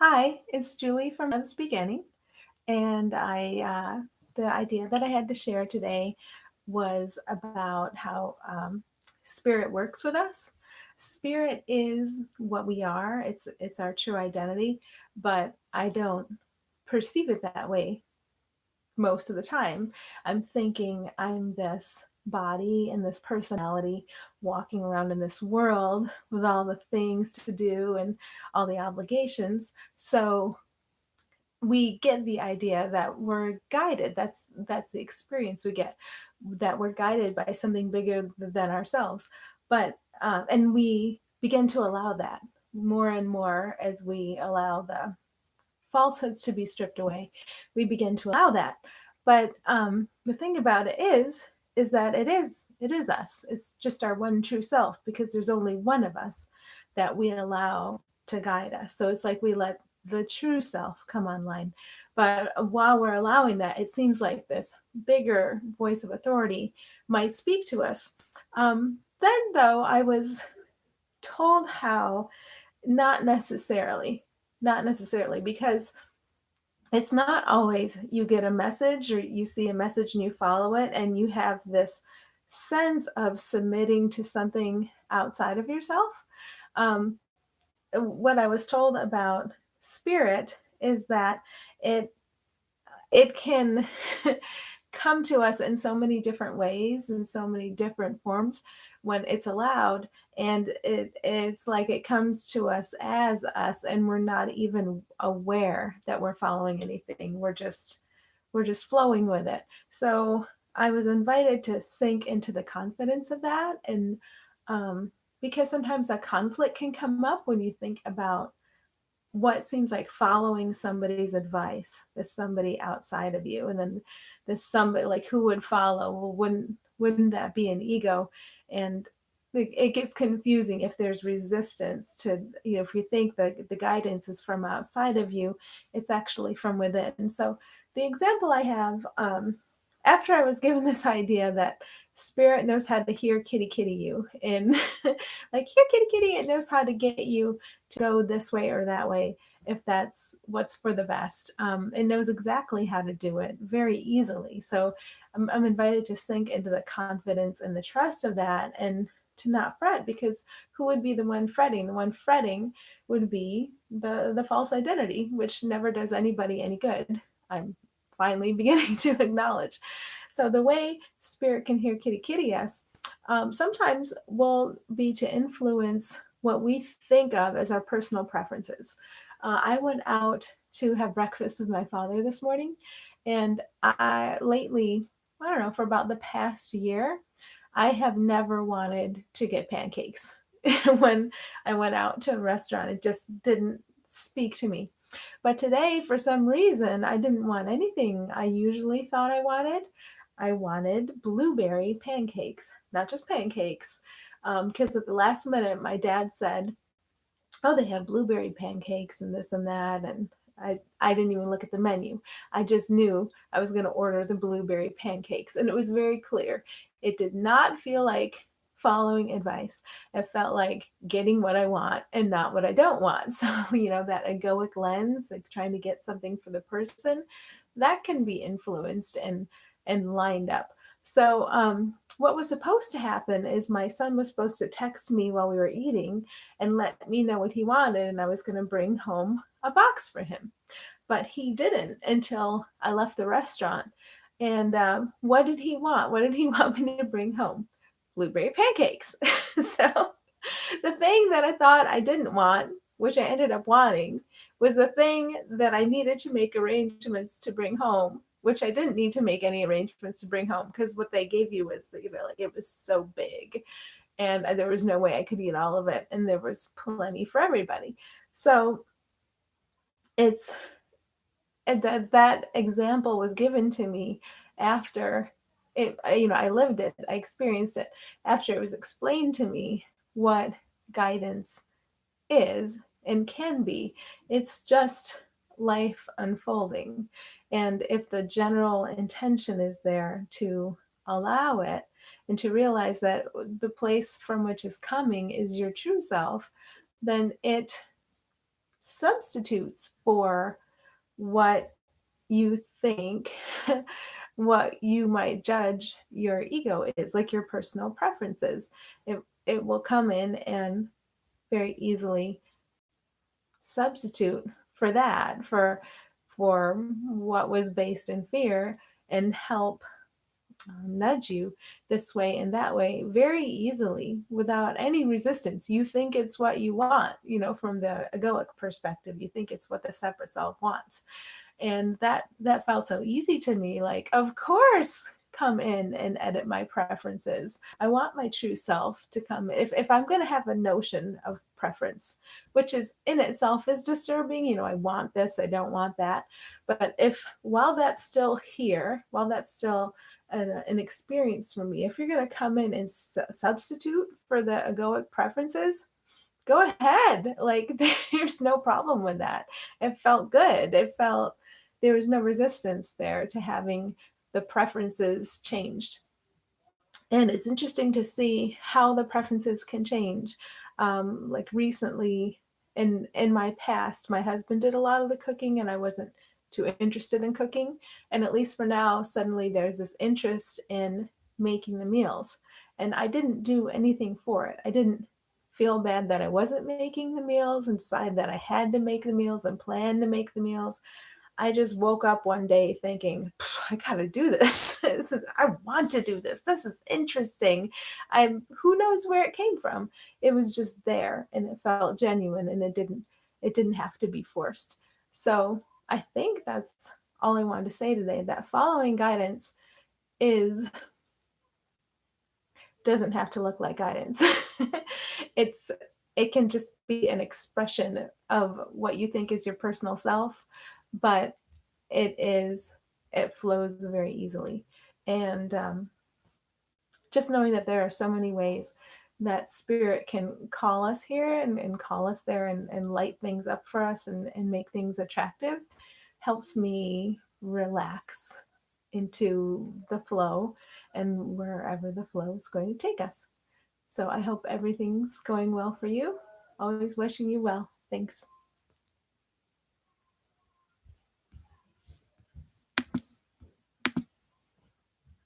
Hi, it's Julie from Love's Beginning, and the idea that I had to share today was about how spirit works with us. Spirit is what we are. It's our true identity, but I don't perceive it that way most of the time. I'm thinking I'm this body and this personality walking around in this world with all the things to do and all the obligations. So we get the idea that we're guided. That's the experience we get, that we're guided by something bigger than ourselves. But and we begin to allow that more and more as we allow the falsehoods to be stripped away. We begin to allow that. But the thing about it is that it is us. It's just our one true self, because there's only one of us that we allow to guide us. So it's like we let the true self come online. But while we're allowing that, it seems like this bigger voice of authority might speak to us. Then, though, I was told how not necessarily, not necessarily, because it's not always you get a message or you see a message and you follow it and you have this sense of submitting to something outside of yourself. Um, what I was told about spirit is that it it can come to us in so many different ways, in so many different forms when it's allowed, and it's like it comes to us and we're not even aware that we're following anything. We're just flowing with it. So I was invited to sink into the confidence of that, and um, because sometimes a conflict can come up when you think about what seems like following somebody's advice. There's somebody outside of you, and then there's somebody, like, who would follow? Well, wouldn't that be an ego? And it gets confusing if there's resistance to, if you think that the guidance is from outside of you, it's actually from within. So the example I have, after I was given this idea that spirit knows how to hear kitty kitty you, and like, here kitty kitty, it knows how to get you to go this way or that way if that's what's for the best. It knows exactly how to do it very easily. So I'm invited to sink into the confidence and the trust of that, and to not fret, because who would be the one fretting? The one fretting would be the false identity, which never does anybody any good. I'm finally beginning to acknowledge. So the way spirit can hear kitty kitty us, sometimes will be to influence what we think of as our personal preferences. I went out to have breakfast with my father this morning, and I lately, I don't know, for about the past year, I have never wanted to get pancakes. When I went out to a restaurant, it just didn't speak to me. But today, for some reason, I didn't want anything I usually thought I wanted. I wanted blueberry pancakes, not just pancakes. Because at the last minute, my dad said, "Oh, they have blueberry pancakes and this and that." And I didn't even look at the menu. I just knew I was going to order the blueberry pancakes. And it was very clear. It did not feel like following advice. It felt like getting what I want and not what I don't want. So, that egoic lens, like trying to get something for the person, that can be influenced and lined up. So, what was supposed to happen is my son was supposed to text me while we were eating and let me know what he wanted, and I was going to bring home a box for him. But he didn't until I left the restaurant. And what did he want? What did he want me to bring home? Blueberry pancakes. So the thing that I thought I didn't want, which I ended up wanting, was the thing that I needed to make arrangements to bring home, which I didn't need to make any arrangements to bring home, because what they gave you was, like, it was so big, and there was no way I could eat all of it, and there was plenty for everybody. So it's that example was given to me after it, I lived it, I experienced it, after it was explained to me what guidance is and can be. It's just life unfolding. And if the general intention is there to allow it, and to realize that the place from which is coming is your true self, then substitutes for what you think, what you might judge your ego is, like your personal preferences. It will come in and very easily substitute for that, for what was based in fear, and help nudge you this way and that way very easily without any resistance. You think it's what you want, from the egoic perspective, you think it's what the separate self wants. And that felt so easy to me, like, of course, come in and edit my preferences. I want my true self to come in. If I'm going to have a notion of preference, which is in itself is disturbing, I want this, I don't want that. But if while that's still here, while that's still an experience for me, if you're going to come in and substitute for the egoic preferences, go ahead. Like, there's no problem with that. It felt good. It felt there was no resistance there to having the preferences changed. And it's interesting to see how the preferences can change. Like recently, in my past, my husband did a lot of the cooking, and I wasn't too interested in cooking. And at least for now, suddenly there's this interest in making the meals, and I didn't do anything for it. I didn't feel bad that I wasn't making the meals and decide that I had to make the meals and plan to make the meals. I just woke up one day thinking, I gotta do this. I want to do this. This is interesting. Who knows where it came from? It was just there, and it felt genuine, and it didn't have to be forced. So I think that's all I wanted to say today, that following guidance is doesn't have to look like guidance. it's it can just be an expression of what you think is your personal self, but it flows very easily. And just knowing that there are so many ways that spirit can call us here, and call us there, and light things up for us, and make things attractive, helps me relax into the flow and wherever the flow is going to take us. So I hope everything's going well for you. Always wishing you well. Thanks.